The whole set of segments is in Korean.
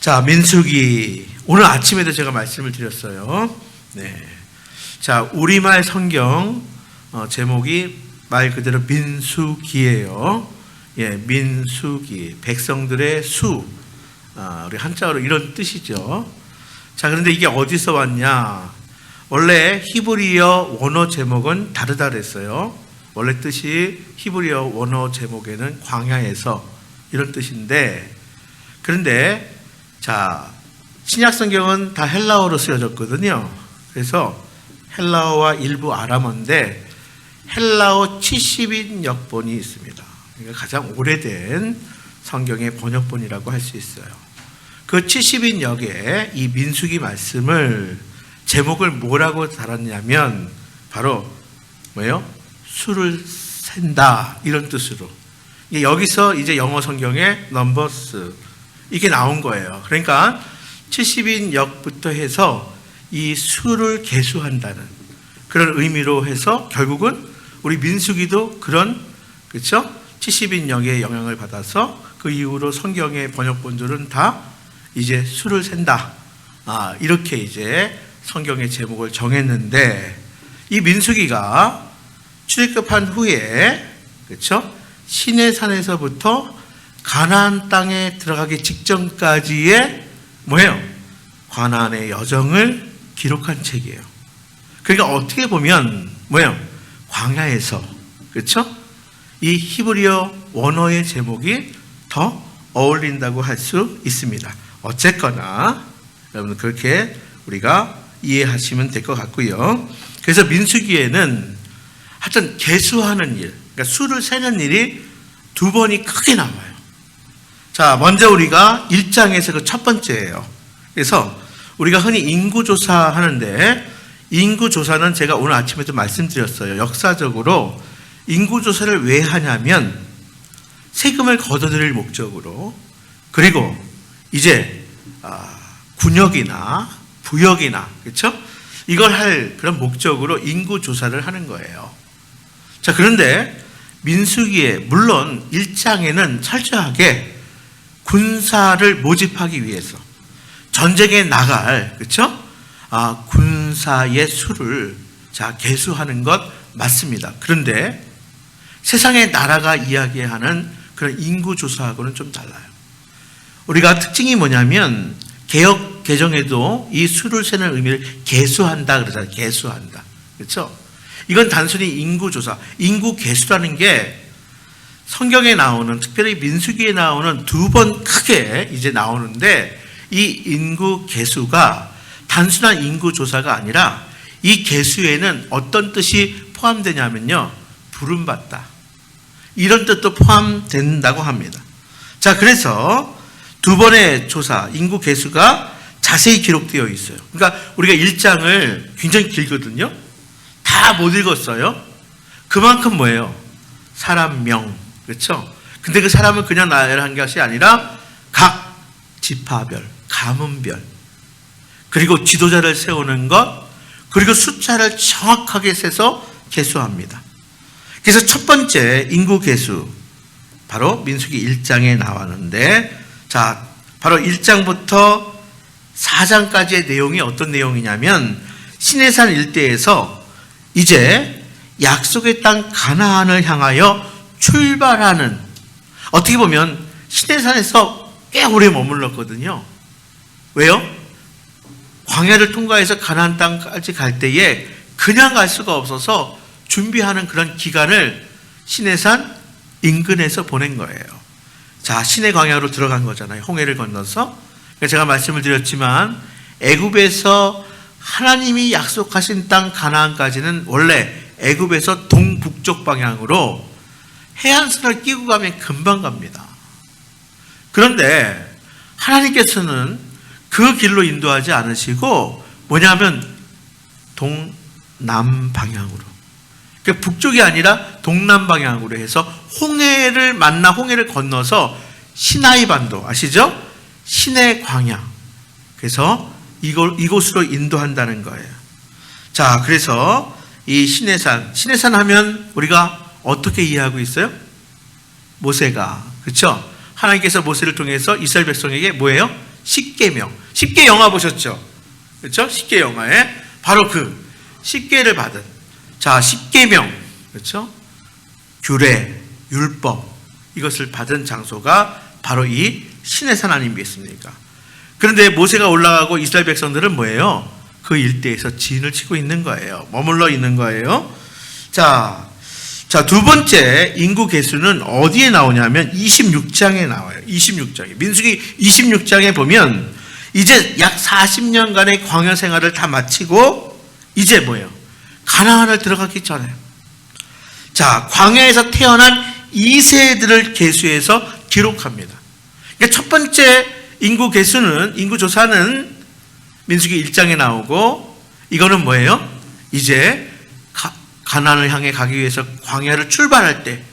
자, 민수기. 오늘 아침에도 제가 말씀을 드렸어요. 네. 자, 우리말 성경 제목이 말 그대로 민수기예요. 예, 민수기. 백성들의 수. 우리 한자어로 이런 뜻이죠. 자, 그런데 이게 어디서 왔냐? 원래 히브리어 원어 제목은 다르다 그랬어요. 원래 뜻이 히브리어 원어 제목에는 광야에서 이런 뜻인데, 그런데 자, 신약 성경은 다 헬라어로 쓰여졌거든요. 그래서 헬라어와 일부 아람어인데 헬라어 70인 역본이 있습니다. 그러니까 가장 오래된 성경의 번역본이라고 할 수 있어요. 그 70인 역에 이 민수기 말씀을 제목을 뭐라고 달았냐면 바로 뭐예요? 수를 센다, 이런 뜻으로. 여기서 이제 영어 성경의 넘버스 이게 나온 거예요. 그러니까 70인 역부터 해서 이 수를 계수한다는 그런 의미로 해서 결국은 우리 민수기도 그런, 그렇죠? 70인 역의 영향을 받아서 그 이후로 성경의 번역본들은 다 이제 수를 센다. 이렇게 이제 성경의 제목을 정했는데, 이 민수기가 출애굽한 후에, 그렇죠? 시내산에서부터 가나안 땅에 들어가기 직전까지의 뭐예요? 가나안의 여정을 기록한 책이에요. 그러니까 어떻게 보면 뭐예요? 광야에서, 그렇죠? 이 히브리어 원어의 제목이 더 어울린다고 할 수 있습니다. 어쨌거나 여러분 그렇게 우리가 이해하시면 될 것 같고요. 그래서 민수기에는 하여튼 계수하는 일, 그러니까 수를 세는 일이 두 번이 크게 나와요. 자, 먼저 우리가 1장에서 그 첫 번째예요. 그래서 우리가 흔히 인구조사 하는데, 인구조사는 제가 오늘 아침에도 말씀드렸어요. 역사적으로 인구조사를 왜 하냐면 세금을 걷어들일 목적으로, 그리고 이제 군역이나 부역이나, 그렇죠? 이걸 할 그런 목적으로 인구조사를 하는 거예요. 자, 그런데 민수기에 물론 1장에는 철저하게 군사를 모집하기 위해서 전쟁에 나갈, 그렇죠? 군사의 수를 계수하는 것 맞습니다. 그런데 세상의 나라가 이야기하는 그런 인구조사하고는 좀 달라요. 우리가 특징이 뭐냐면 개역 개정에도 이 수를 세는 의미를 계수한다 그러잖아요. 계수한다. 그렇죠? 이건 단순히 인구조사, 인구 계수라는 게 성경에 나오는, 특별히 민수기에 나오는 두 번 크게 이제 나오는데, 이 인구 계수가 단순한 인구 조사가 아니라 이 계수에는 어떤 뜻이 포함되냐면요, 부름받다, 이런 뜻도 포함된다고 합니다. 자, 그래서 두 번의 조사, 인구 계수가 자세히 기록되어 있어요. 그러니까 우리가 1장을 굉장히 길거든요. 다 못 읽었어요. 그만큼 뭐예요? 사람명, 그렇죠? 근데 그 사람은 그냥 나열한 것이 아니라 각 지파별, 가문별, 그리고 지도자를 세우는 것, 그리고 숫자를 정확하게 세서 계수합니다. 그래서 첫 번째 인구 계수, 바로 민수기 1장에 나왔는데, 자, 바로 1장부터 4장까지의 내용이 어떤 내용이냐면, 시내산 일대에서 이제 약속의 땅 가나안을 향하여 출발하는, 어떻게 보면 시내산에서 꽤 오래 머물렀거든요. 왜요? 광야를 통과해서 가나안 땅까지 갈 때에 그냥 갈 수가 없어서 준비하는 그런 기간을 시내산 인근에서 보낸 거예요. 자, 시내 광야로 들어간 거잖아요. 홍해를 건너서. 제가 말씀을 드렸지만 애굽에서 하나님이 약속하신 땅 가나안까지는 원래 애굽에서 동북쪽 방향으로 해안선을 끼고 가면 금방 갑니다. 그런데 하나님께서는 그 길로 인도하지 않으시고 뭐냐면 동남 방향으로, 그러니까 북쪽이 아니라 동남 방향으로 해서 홍해를 만나 홍해를 건너서 시나이 반도 아시죠? 시내 광야, 그래서 이곳으로 인도한다는 거예요. 자, 그래서 이 시내산 하면 우리가 어떻게 이해하고 있어요? 모세가, 그렇죠? 하나님께서 모세를 통해서 이스라엘 백성에게 뭐예요? 십계명. 십계 영화 보셨죠? 그렇죠? 십계 영화에 바로 그 십계를 받은, 자, 십계명, 그렇죠? 규례, 율법, 이것을 받은 장소가 바로 이 시내산 아니겠습니까? 그런데 모세가 올라가고 이스라엘 백성들은 뭐예요? 그 일대에서 진을 치고 있는 거예요. 머물러 있는 거예요. 자, 두 번째 인구 개수는 어디에 나오냐면 26장에 나와요. 26장에. 민수기 26장에 보면 이제 약 40년간의 광야 생활을 다 마치고 이제 뭐예요? 가나안을 들어가기 전에. 자, 광야에서 태어난 2세들을 계수해서 기록합니다. 그러니까 첫 번째 인구 개수는, 인구 조사는 민수기 1장에 나오고, 이거는 뭐예요? 이제 가나안을 향해 가기 위해서 광야를 출발할 때,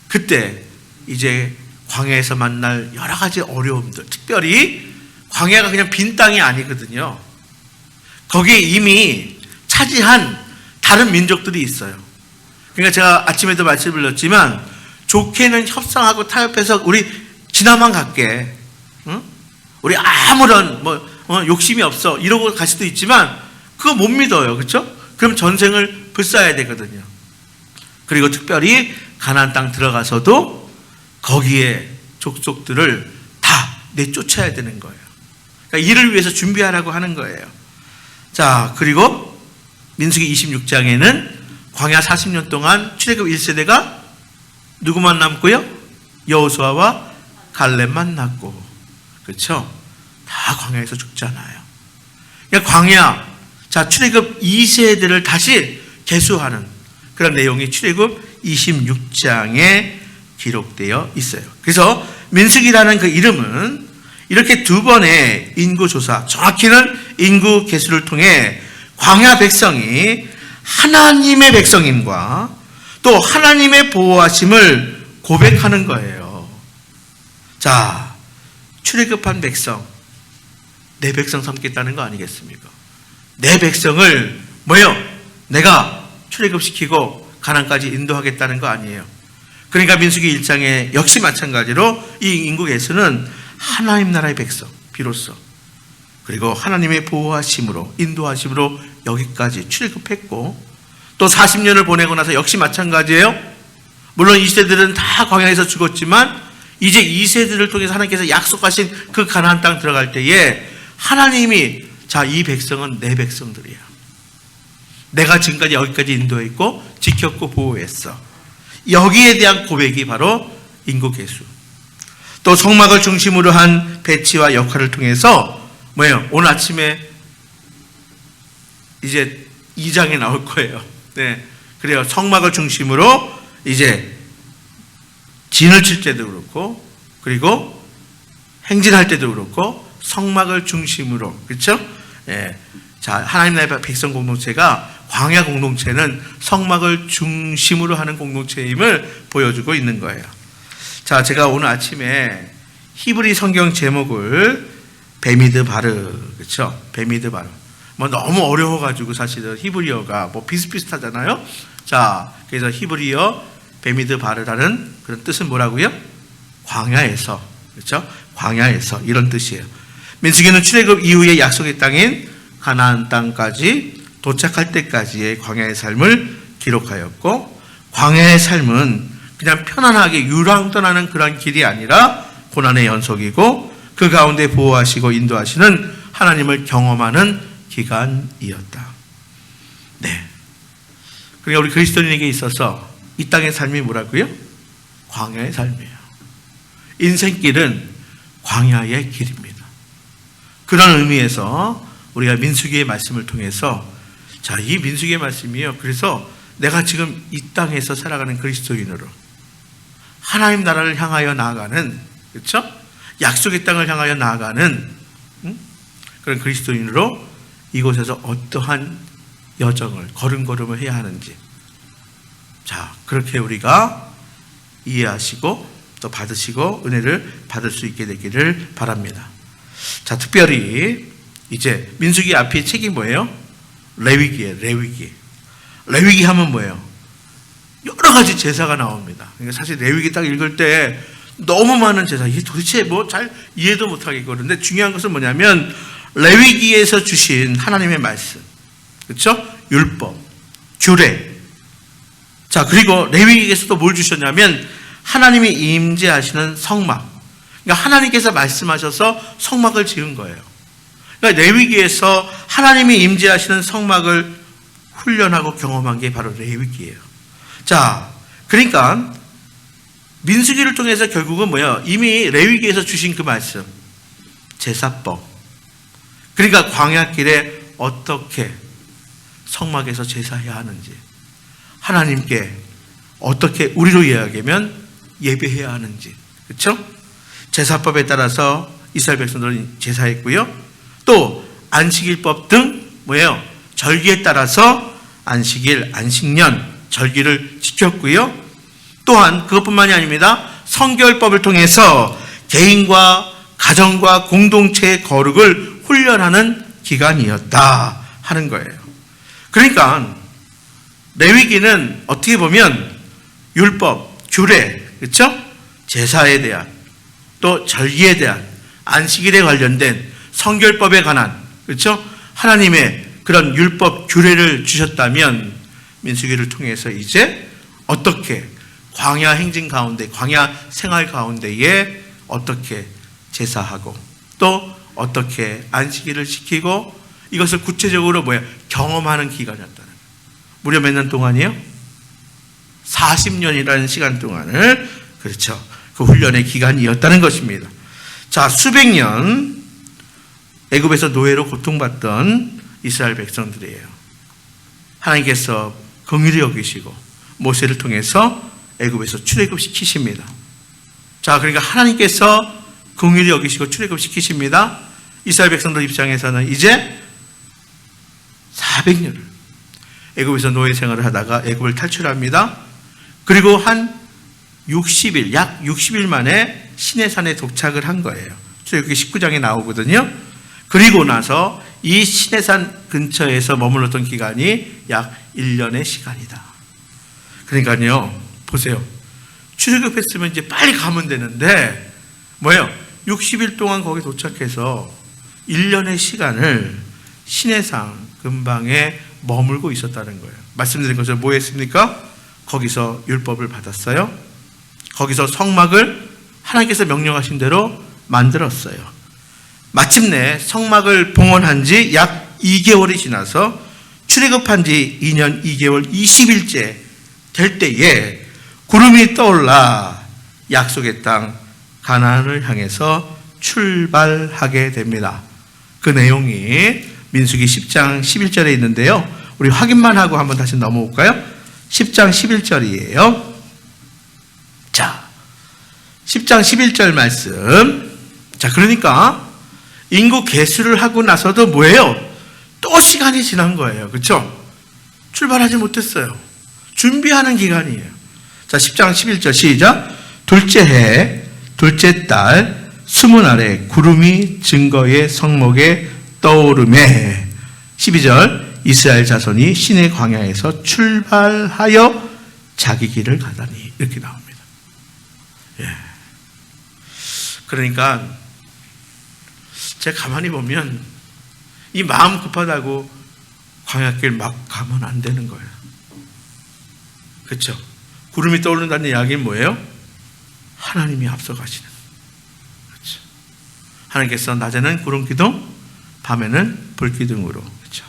그때 이제 광야에서 만날 여러 가지 어려움들, 특별히 광야가 그냥 빈 땅이 아니거든요. 거기에 이미 차지한 다른 민족들이 있어요. 그러니까 제가 아침에도 말씀드렸지만, 좋게는 협상하고 타협해서 우리 지나만 갈게, 응? 우리 아무런 욕심이 없어 이러고 갈 수도 있지만 그거 못 믿어요. 그렇죠? 그럼 전생을 불사해야 되거든요. 그리고 특별히 가나안 땅 들어가서도 거기에 족속들을 다 내쫓아야 되는 거예요. 그러니까 이를 위해서 준비하라고 하는 거예요. 자, 그리고 민수기 26장에는 광야 40년 동안 출애굽 1세대가 누구만 남고요? 여호수아와 갈렙만 남고, 그렇죠? 다 광야에서 죽잖아요. 그러니까 광야, 자, 출애굽 2세대를 다시 계수하는 그런 내용이 출애굽 26장에 기록되어 있어요. 그래서 민수기라는 그 이름은 이렇게 두 번의 인구조사, 정확히는 인구 계수를 통해 광야 백성이 하나님의 백성임과 또 하나님의 보호하심을 고백하는 거예요. 자, 출애굽한 백성, 내 백성 삼겠다는 거 아니겠습니까? 내 백성을 뭐예요? 내가 출애굽시키고 가나안까지 인도하겠다는 거 아니에요. 그러니까 민수기 1장에 역시 마찬가지로 이 인구 계수는 하나님 나라의 백성, 비로소, 그리고 하나님의 보호하심으로, 인도하심으로 여기까지 출애굽했고, 또 40년을 보내고 나서 역시 마찬가지예요. 물론 이 세대들은 다 광야에서 죽었지만 이제 이 세대를 통해서 하나님께서 약속하신 그 가나안 땅 들어갈 때에 하나님이, 자, 이 백성은 내 백성들이야. 내가 지금까지 여기까지 인도했고 지켰고 보호했어. 여기에 대한 고백이 바로 인구 계수. 또 성막을 중심으로 한 배치와 역할을 통해서 뭐예요? 오늘 아침에 이제 2장에 나올 거예요. 네, 그래요. 성막을 중심으로 이제 진을 칠 때도 그렇고, 그리고 행진할 때도 그렇고, 성막을 중심으로, 그렇죠? 예. 자, 하나님 나라의 백성 공동체가, 광야 공동체는 성막을 중심으로 하는 공동체임을 보여주고 있는 거예요. 자, 제가 오늘 아침에 히브리 성경 제목을 베미드 바르, 그렇죠? 베미드 바르. 너무 어려워가지고 사실은 히브리어가 비슷비슷하잖아요. 자, 그래서 히브리어 베미드 바르라는 그런 뜻은 뭐라고요? 광야에서, 그렇죠? 광야에서, 이런 뜻이에요. 민수기는 출애굽 이후의 약속의 땅인 가나안 땅까지 도착할 때까지의 광야의 삶을 기록하였고, 광야의 삶은 그냥 편안하게 유랑 떠나는 그런 길이 아니라 고난의 연속이고, 그 가운데 보호하시고 인도하시는 하나님을 경험하는 기간이었다. 네. 그러니까 우리 그리스도인에게 있어서 이 땅의 삶이 뭐라고요? 광야의 삶이에요. 인생길은 광야의 길입니다. 그런 의미에서 우리가 민수기의 말씀을 통해서, 자, 이 민수기의 말씀이요, 그래서 내가 지금 이 땅에서 살아가는 그리스도인으로 하나님 나라를 향하여 나아가는, 그렇죠? 약속의 땅을 향하여 나아가는 그런 그리스도인으로 이곳에서 어떠한 여정을, 걸음걸음을 해야 하는지, 자, 그렇게 우리가 이해하시고 또 받으시고 은혜를 받을 수 있게 되기를 바랍니다. 자, 특별히 이제 민수기 앞에 책이 뭐예요? 레위기예요. 레위기. 레위기 하면 뭐예요? 여러 가지 제사가 나옵니다. 그러니까 사실 레위기 딱 읽을 때 너무 많은 제사. 이게 도대체 뭐 잘 이해도 못하겠고. 그런데 중요한 것은 뭐냐면 레위기에서 주신 하나님의 말씀. 그렇죠? 율법, 규례. 자, 그리고 레위기에서도 뭘 주셨냐면 하나님이 임재하시는 성막. 그러니까 하나님께서 말씀하셔서 성막을 지은 거예요. 그러니까 레위기에서 하나님이 임재하시는 성막을 훈련하고 경험한 게 바로 레위기예요. 자, 그러니까 민수기를 통해서 결국은 뭐예요? 이미 레위기에서 주신 그 말씀, 제사법. 그러니까 광야길에 어떻게 성막에서 제사해야 하는지, 하나님께 어떻게 우리로 이야기하면 예배해야 하는지, 그렇죠? 제사법에 따라서 이스라엘 백성들은 제사했고요. 또 안식일법 등 뭐예요? 절기에 따라서 안식일, 안식년, 절기를 지켰고요. 또한 그것뿐만이 아닙니다. 성결법을 통해서 개인과 가정과 공동체의 거룩을 훈련하는 기간이었다 하는 거예요. 그러니까 레위기는 어떻게 보면 율법, 규례, 그렇죠? 제사에 대한 또 절기에 대한 안식일에 관련된 성결법에 관한, 그렇죠? 하나님의 그런 율법, 규례를 주셨다면 민수기를 통해서 이제 어떻게 광야 행진 가운데, 광야 생활 가운데에 어떻게 제사하고 또 어떻게 안식일을 지키고 이것을 구체적으로 경험하는 기간이었다는 거예요. 무려 몇 년 동안이요? 40년이라는 시간 동안을, 그렇죠, 그 훈련의 기간이었다는 것입니다. 자, 수백 년 애굽에서 노예로 고통받던 이스라엘 백성들이에요. 하나님께서 긍휼히 여기시고 모세를 통해서 애굽에서 출애굽시키십니다. 자, 그러니까 하나님께서 긍휼히 여기시고 출애굽시키십니다. 이스라엘 백성들 입장에서는 이제 400년을 애굽에서 노예 생활을 하다가 애굽을 탈출합니다. 그리고 한 60일, 약 60일 만에 시내산에 도착을 한 거예요. 출애굽기 19장에 나오거든요. 그리고 나서 이 시내산 근처에서 머물렀던 기간이 약 1년의 시간이다. 그러니까요, 보세요. 출애굽했으면 이제 빨리 가면 되는데 뭐예요? 60일 동안 거기 도착해서 1년의 시간을 시내산 근방에 머물고 있었다는 거예요. 말씀드린 것처럼 뭐 했습니까? 거기서 율법을 받았어요. 거기서 성막을 하나님께서 명령하신 대로 만들었어요. 마침내 성막을 봉헌한 지 약 2개월이 지나서 출애굽한 지 2년 2개월 20일째 될 때에 구름이 떠올라 약속의 땅 가나안을 향해서 출발하게 됩니다. 그 내용이 민수기 10장 11절에 있는데요. 우리 확인만 하고 한번 다시 넘어올까요? 10장 11절이에요. 자, 10장 11절 말씀. 자, 그러니까 인구 계수를 하고 나서도 뭐예요? 또 시간이 지난 거예요. 그렇죠? 출발하지 못했어요. 준비하는 기간이에요. 자, 10장 11절 시작. 둘째 해, 둘째 달, 20날에 구름이 증거의 성목에 떠오르매 12절 이스라엘 자손이 시내 광야에서 출발하여 자기 길을 가다니 이렇게 나옵니다. 예. 그러니까 제가 가만히 보면 이 마음 급하다고 광야길 막 가면 안 되는 거예요. 그렇죠? 구름이 떠오른다는 이야기는 뭐예요? 하나님이 앞서가시는. 그렇죠? 하나님께서 낮에는 구름 기둥, 밤에는 불 기둥으로, 그렇죠,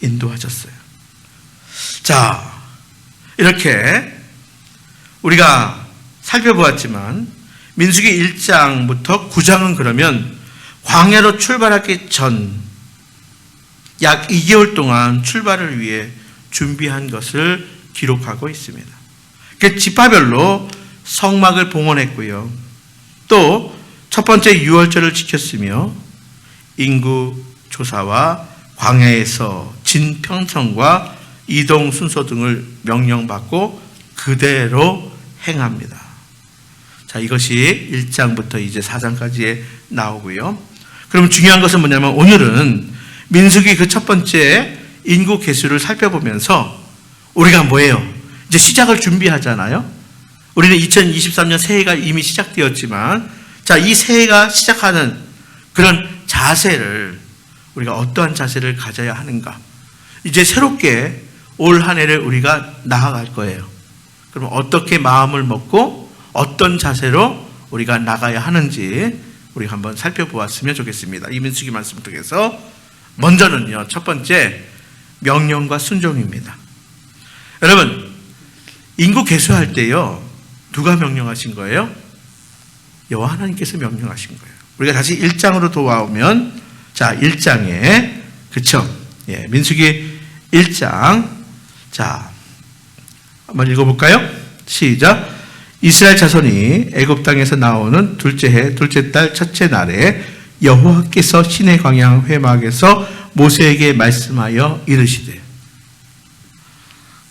인도하셨어요. 자, 이렇게 우리가 살펴보았지만 민수기 1장부터 9장은 그러면 광야로 출발하기 전 약 2개월 동안 출발을 위해 준비한 것을 기록하고 있습니다. 그 지파별로 성막을 봉헌했고요. 또 첫 번째 유월절을 지켰으며 인구 조사와 광야에서 진평성과 이동 순서 등을 명령받고 그대로 행합니다. 자, 이것이 1장부터 이제 4장까지 나오고요. 그럼 중요한 것은 뭐냐면 오늘은 민수기 그 첫 번째 인구 계수를 살펴보면서 우리가 뭐예요? 이제 시작을 준비하잖아요. 우리는 2023년 새해가 이미 시작되었지만, 자, 이 새해가 시작하는 그런 자세를, 우리가 어떠한 자세를 가져야 하는가? 이제 새롭게 올 한 해를 우리가 나아갈 거예요. 그럼 어떻게 마음을 먹고 어떤 자세로 우리가 나가야 하는지 우리가 한번 살펴보았으면 좋겠습니다. 이민수기 말씀 통해서 먼저는요, 첫 번째 명령과 순종입니다. 여러분, 인구 개수할 때요, 누가 명령하신 거예요? 여호와 하나님께서 명령하신 거예요. 우리가 다시 1장으로 돌아오면, 자, 1장에, 그쵸? 예, 민수기 1장. 자, 한번 읽어볼까요? 시작. 이스라엘 자손이 애굽 땅에서 나오는 둘째 해, 둘째 달, 첫째 날에 여호와께서 시내 광야 회막에서 모세에게 말씀하여 이르시되.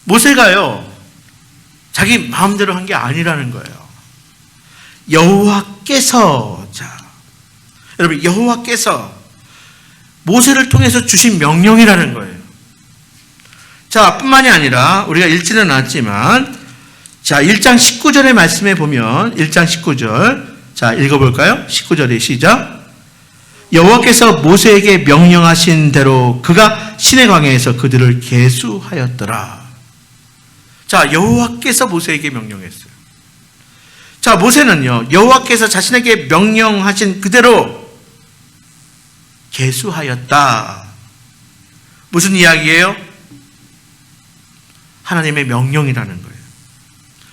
모세가요, 자기 마음대로 한 게 아니라는 거예요. 여호와께서, 자, 여러분, 여호와께서 모세를 통해서 주신 명령이라는 거예요. 자, 뿐만이 아니라 우리가 읽지는 않았지만, 자, 1장 19절의 말씀에 보면 1장 19절, 자, 읽어볼까요? 19절의 시작. 여호와께서 모세에게 명령하신 대로 그가 시내 광야에서 그들을 계수하였더라. 자, 여호와께서 모세에게 명령했어요. 자, 모세는요, 여호와께서 자신에게 명령하신 그대로 계수하였다. 무슨 이야기예요? 하나님의 명령이라는 거예요.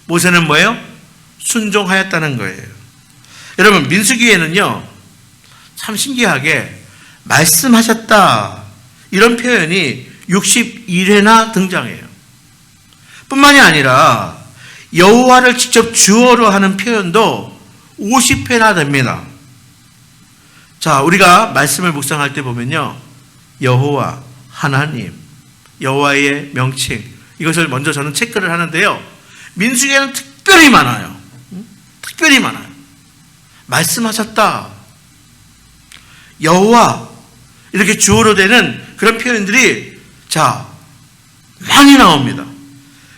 모세는 뭐예요? 순종하였다는 거예요. 여러분, 민수기에는요, 참 신기하게 말씀하셨다, 이런 표현이 61회나 등장해요. 뿐만이 아니라 여호와를 직접 주어로 하는 표현도 50회나 됩니다. 자, 우리가 말씀을 묵상할 때 보면요, 여호와, 하나님, 여호와의 명칭, 이것을 먼저 저는 체크를 하는데요, 민수기에는 특별히 많아요. 특별히 많아요. 말씀하셨다, 여호와, 이렇게 주어로 되는 그런 표현들이, 자, 많이 나옵니다.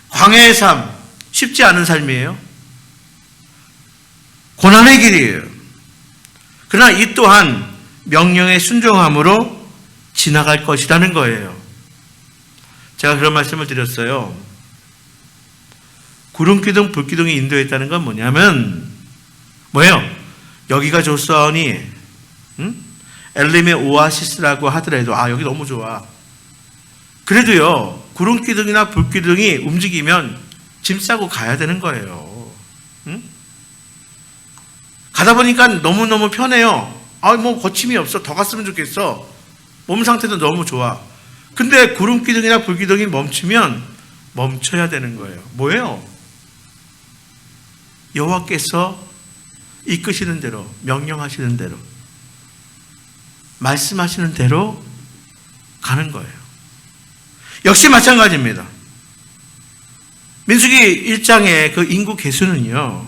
광야의 삶, 쉽지 않은 삶이에요. 고난의 길이에요. 그러나 이 또한 명령에 순종함으로 지나갈 것이라는 거예요. 제가 그런 말씀을 드렸어요. 구름기둥, 불기둥이 인도했다는 건 뭐냐면, 뭐예요? 여기가 좋사오니, 엘림의 오아시스라고 하더라도, 아, 여기 너무 좋아. 그래도요, 구름기둥이나 불기둥이 움직이면 짐 싸고 가야 되는 거예요. 가다 보니까 너무너무 편해요. 아, 뭐 거침이 없어. 더 갔으면 좋겠어. 몸 상태도 너무 좋아. 근데 구름기둥이나 불기둥이 멈추면 멈춰야 되는 거예요. 뭐예요? 여호와께서 이끄시는 대로, 명령하시는 대로, 말씀하시는 대로 가는 거예요. 역시 마찬가지입니다. 민수기 1장의 그 인구 개수는요,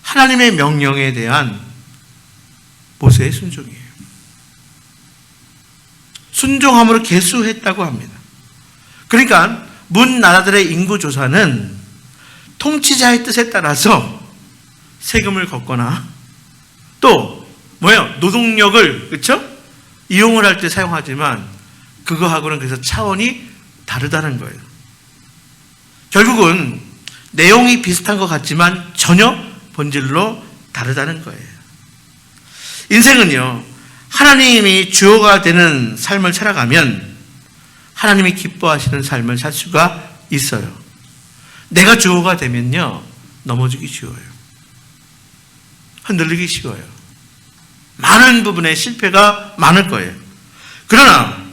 하나님의 명령에 대한 모세의 순종이에요. 순종함으로 계수했다고 합니다. 그러니까 문 나라들의 인구 조사는 통치자의 뜻에 따라서 세금을 걷거나 또 뭐예요? 노동력을, 그렇죠? 이용을 할 때 사용하지만 그거하고는 그래서 차원이 다르다는 거예요. 결국은 내용이 비슷한 것 같지만 전혀 본질로 다르다는 거예요. 인생은요, 하나님이 주어가 되는 삶을 살아가면 하나님이 기뻐하시는 삶을 살 수가 있어요. 내가 주어가 되면요, 넘어지기 쉬워요. 흔들리기 쉬워요. 많은 부분에 실패가 많을 거예요. 그러나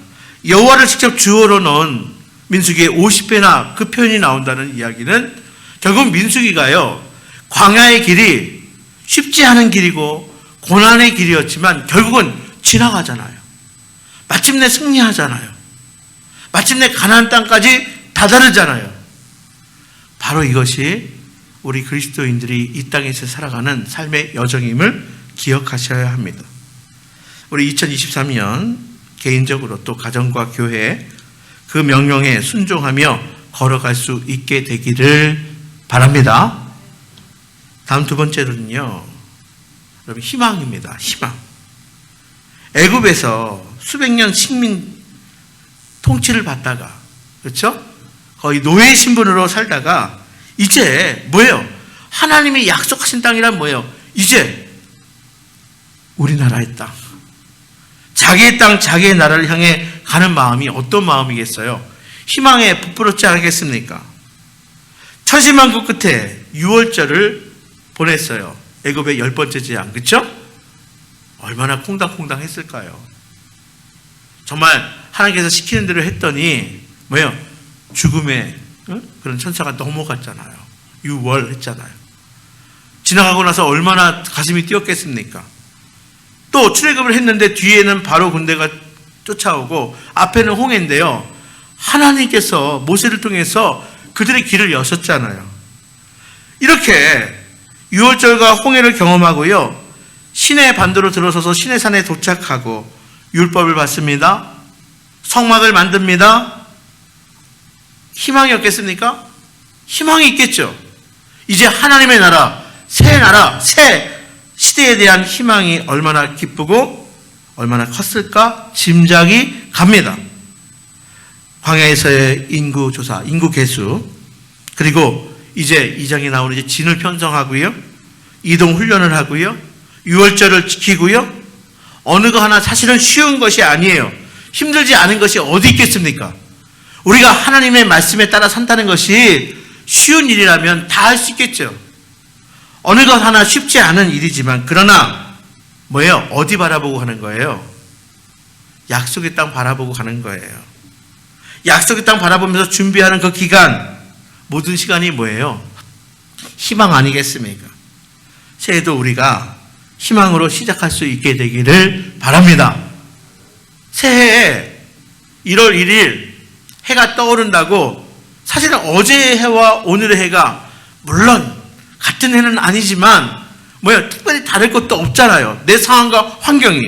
여호와를 직접 주어로 넣은 민수기에 50회나 그 표현이 나온다는 이야기는 결국 민수기가요, 광야의 길이 쉽지 않은 길이고 고난의 길이었지만 결국은 지나가잖아요. 마침내 승리하잖아요. 마침내 가나안 땅까지 다다르잖아요. 바로 이것이 우리 그리스도인들이 이 땅에서 살아가는 삶의 여정임을 기억하셔야 합니다. 우리 2023년 개인적으로 또 가정과 교회 그 명령에 순종하며 걸어갈 수 있게 되기를 바랍니다. 다음 두 번째로는요, 여러분 희망입니다. 희망. 애굽에서 수백 년 식민 통치를 받다가, 그렇죠? 거의 노예 신분으로 살다가 이제 뭐예요? 하나님이 약속하신 땅이란 뭐예요? 이제 우리나라의 땅, 자기의 땅, 자기의 나라를 향해 가는 마음이 어떤 마음이겠어요? 희망에 부풀었지 않겠습니까? 천신만고 끝에 6월절을 보냈어요. 애굽의 10번째 재앙, 그렇죠? 얼마나 콩당콩당 했을까요? 정말 하나님께서 시키는 대로 했더니 뭐예요? 죽음의 그런 천사가 넘어갔잖아요. 6월 했잖아요. 지나가고 나서 얼마나 가슴이 뛰었겠습니까? 또 출애굽을 했는데 뒤에는 바로 군대가 쫓아오고 앞에는 홍해인데요. 하나님께서 모세를 통해서 그들의 길을 여셨잖아요. 이렇게 6월절과 홍해를 경험하고요, 시내 반도로 들어서서 시내산에 도착하고 율법을 받습니다. 성막을 만듭니다. 희망이 없겠습니까? 희망이 있겠죠. 이제 하나님의 나라, 새 시대에 대한 희망이 얼마나 기쁘고 얼마나 컸을까 짐작이 갑니다. 광야에서의 인구 조사, 인구 개수, 그리고 이제 2장에 나오는 이제 진을 편성하고요, 이동 훈련을 하고요, 6월절을 지키고요. 어느 거 하나 사실은 쉬운 것이 아니에요. 힘들지 않은 것이 어디 있겠습니까? 우리가 하나님의 말씀에 따라 산다는 것이 쉬운 일이라면 다 할 수 있겠죠. 어느 것 하나 쉽지 않은 일이지만, 그러나 뭐예요? 어디 바라보고 가는 거예요? 약속의 땅 바라보고 가는 거예요. 약속의 땅 바라보면서 준비하는 그 기간, 모든 시간이 뭐예요? 희망 아니겠습니까? 새해도 우리가 희망으로 시작할 수 있게 되기를 바랍니다. 새해에 1월 1일 해가 떠오른다고 사실은 어제의 해와 오늘의 해가 물론 같은 해는 아니지만 뭐예요? 특별히 다를 것도 없잖아요. 내 상황과 환경이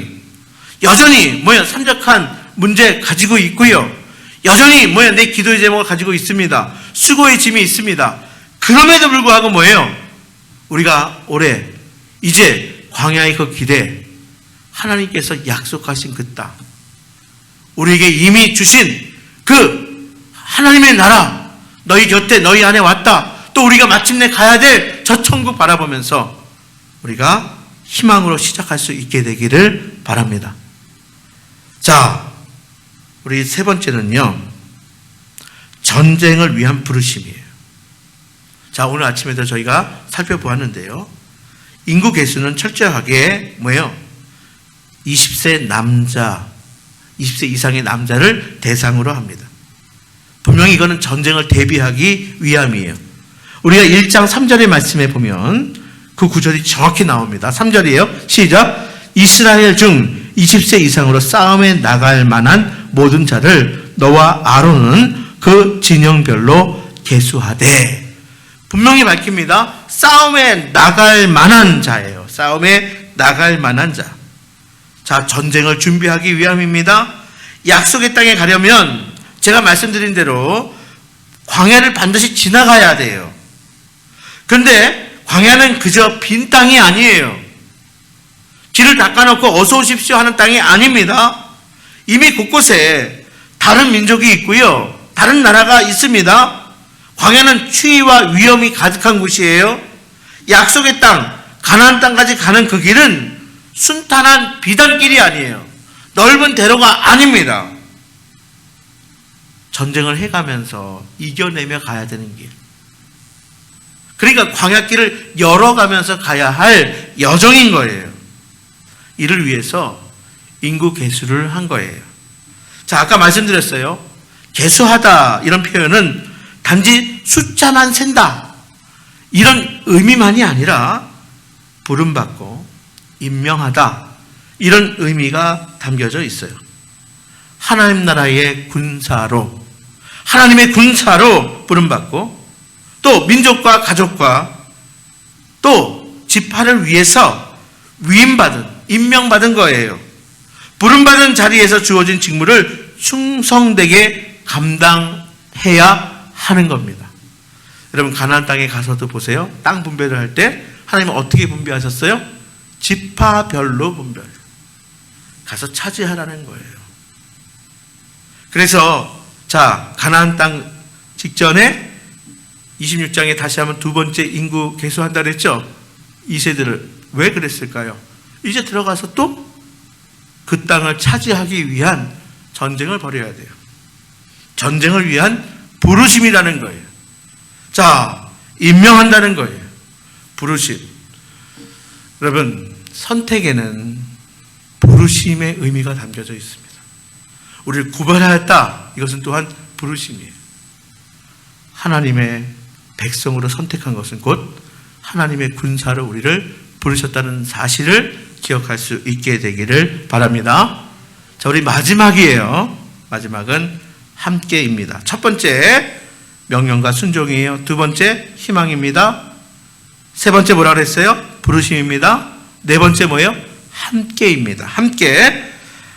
여전히 뭐예요? 산적한 문제 가지고 있고요. 여전히 뭐예요? 내 기도의 제목을 가지고 있습니다. 수고의 짐이 있습니다. 그럼에도 불구하고 뭐예요? 우리가 올해 이제 광야의 그 길에 하나님께서 약속하신 그 땅, 우리에게 이미 주신 그 하나님의 나라, 너희 곁에 너희 안에 왔다. 또 우리가 마침내 가야 될 저 천국 바라보면서 우리가 희망으로 시작할 수 있게 되기를 바랍니다. 자, 우리 세 번째는요, 전쟁을 위한 부르심이에요. 자, 오늘 아침에도 저희가 살펴보았는데요, 인구 개수는 철저하게 뭐예요? 20세 남자, 20세 이상의 남자를 대상으로 합니다. 분명히 이거는 전쟁을 대비하기 위함이에요. 우리가 1장 3절의 말씀에 보면 그 구절이 정확히 나옵니다. 3절이에요. 시작. 이스라엘 중 20세 이상으로 싸움에 나갈 만한 모든 자를 너와 아론은 그 진영별로 계수하되. 분명히 밝힙니다. 싸움에 나갈 만한 자예요. 싸움에 나갈 만한 자. 자, 전쟁을 준비하기 위함입니다. 약속의 땅에 가려면 제가 말씀드린 대로 광야를 반드시 지나가야 돼요. 그런데 광야는 그저 빈 땅이 아니에요. 길을 닦아놓고 어서 오십시오 하는 땅이 아닙니다. 이미 곳곳에 다른 민족이 있고요, 다른 나라가 있습니다. 광야는 추위와 위험이 가득한 곳이에요. 약속의 땅, 가나안 땅까지 가는 그 길은 순탄한 비단길이 아니에요. 넓은 대로가 아닙니다. 전쟁을 해가면서 이겨내며 가야 되는 길. 그러니까 광야길을 열어가면서 가야 할 여정인 거예요. 이를 위해서 인구 계수를 한 거예요. 자, 아까 말씀드렸어요. 계수하다 이런 표현은 단지 숫자만 센다 이런 의미만이 아니라 부름받고 임명하다 이런 의미가 담겨져 있어요. 하나님 나라의 군사로, 하나님의 군사로 부름받고 또 민족과 가족과 또 지파를 위해서 위임받은, 임명받은 거예요. 부름받은 자리에서 주어진 직무를 충성되게 감당해야 하는 겁니다. 여러분, 가나안 땅에 가서도 보세요. 땅 분배를 할 때 하나님은 어떻게 분배하셨어요? 지파별로 분별. 가서 차지하라는 거예요. 그래서 자, 가나안 땅 직전에 26장에 다시 한번 두 번째 인구 계수한다 그랬죠? 이 세대를. 왜 그랬을까요? 이제 들어가서 또 그 땅을 차지하기 위한 전쟁을 벌여야 돼요. 전쟁을 위한 부르심이라는 거예요. 자, 임명한다는 거예요. 부르심. 여러분, 선택에는 부르심의 의미가 담겨져 있습니다. 우리를 구별하였다. 이것은 또한 부르심이에요. 하나님의 백성으로 선택한 것은 곧 하나님의 군사로 우리를 부르셨다는 사실을 기억할 수 있게 되기를 바랍니다. 자, 우리 마지막이에요. 마지막은 함께입니다. 첫 번째 명령과 순종이에요. 두 번째 희망입니다. 세 번째 뭐라 그랬어요? 부르심입니다. 네 번째 뭐예요? 함께입니다. 함께.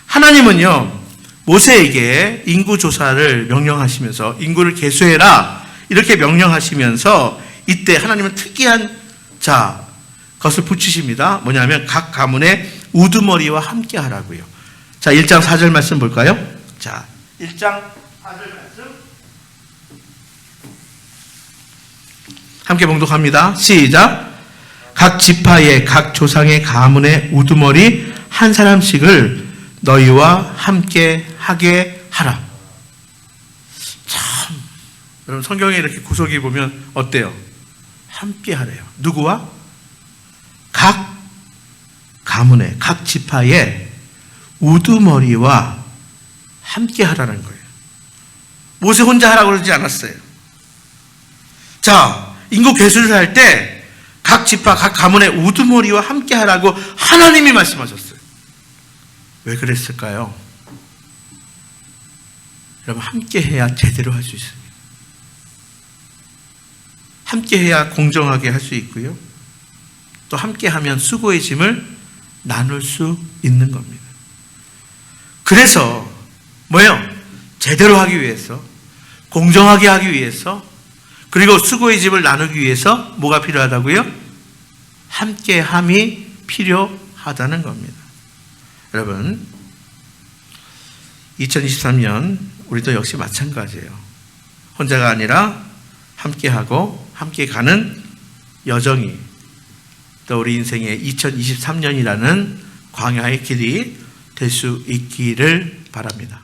하나님은요, 모세에게 인구 조사를 명령하시면서 인구를 계수해라 이렇게 명령하시면서 이때 하나님은 특이한 것을 붙이십니다. 뭐냐면 각 가문의 우두머리와 함께 하라고요. 자, 1장 4절 말씀 볼까요? 자, 1장 4절 말씀 함께 봉독합니다. 시작. 각 지파의 각 조상의 가문의 우두머리 한 사람씩을 너희와 함께 하게 하라. 참, 여러분 성경에 이렇게 구석이 보면 어때요? 함께 하래요. 누구와? 각 가문의 각 지파의 우두머리와 함께 하라는 거예요. 모세 혼자 하라고 그러지 않았어요. 자, 인구 계수를 할 때 각 지파, 각 가문의 우두머리와 함께 하라고 하나님이 말씀하셨어요. 왜 그랬을까요? 여러분, 함께 해야 제대로 할 수 있습니다. 함께 해야 공정하게 할 수 있고요. 또 함께 하면 수고의 짐을 나눌 수 있는 겁니다. 그래서 뭐예요? 제대로 하기 위해서, 공정하게 하기 위해서, 그리고 수고의 짐을 나누기 위해서 뭐가 필요하다고요? 함께함이 필요하다는 겁니다. 여러분, 2023년 우리도 역시 마찬가지예요. 혼자가 아니라 함께하고 함께 가는 여정이 또 우리 인생의 2023년이라는 광야의 길이 될 수 있기를 바랍니다.